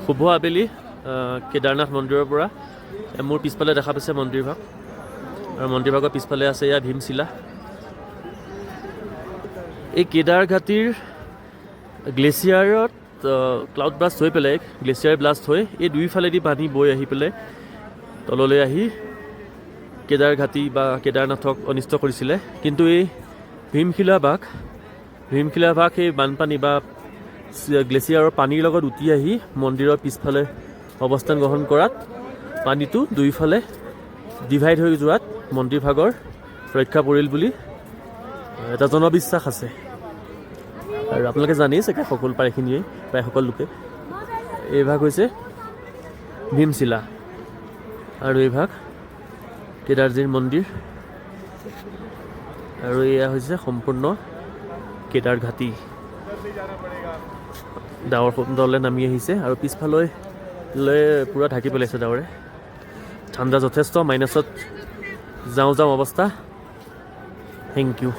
শুভ আবেলি কেদাৰনাথ মন্দিৰৰ পৰা মোৰ পিছফালে দেখা পাইছে মন্দিৰভাগ আৰু মন্দিৰভাগৰ পিছফালে আছে এয়া ভীমশিলা। এই কেদাৰ ঘাটিৰ গ্লেচিয়াৰত ক্লাউড ব্লাষ্ট হৈ পেলাই গ্লেচিয়াৰ ব্লাষ্ট হৈ এই দুইফালেদি পানী বৈ আহি পেলাই তললৈ আহি কেদাৰ ঘাটি বা কেদাৰনাথক অনিষ্ট কৰিছিলে। কিন্তু এই ভীমশিলা ভাগ সেই বানপানী বা গ্লেচিয়াৰৰ পানীৰ লগত উটি আহি মন্দিৰৰ পিছফালে অৱস্থান গ্ৰহণ কৰাত পানীটো দুইফালে ডিভাইড হৈ যোৱাত মন্দিৰভাগৰ ৰক্ষা পৰিল বুলি এটা জনবিশ্বাস আছে। আৰু আপোনালোকে জানেই চাগে প্ৰায় সকলো লোকে এই ভাগ হৈছে ভীমশিলা আৰু এই ভাগ কেদাৰজীৰ মন্দিৰ আৰু এয়া হৈছে সম্পূৰ্ণ কেদাৰ ঘাটি। ডাৱৰ দলে নামি আহিছে আৰু পিছফালৈ পূৰা ঢাকি পেলাইছে ডাৱৰে। ঠাণ্ডা যথেষ্ট, মাইনাছত যাওঁ অৱস্থা। Thank U.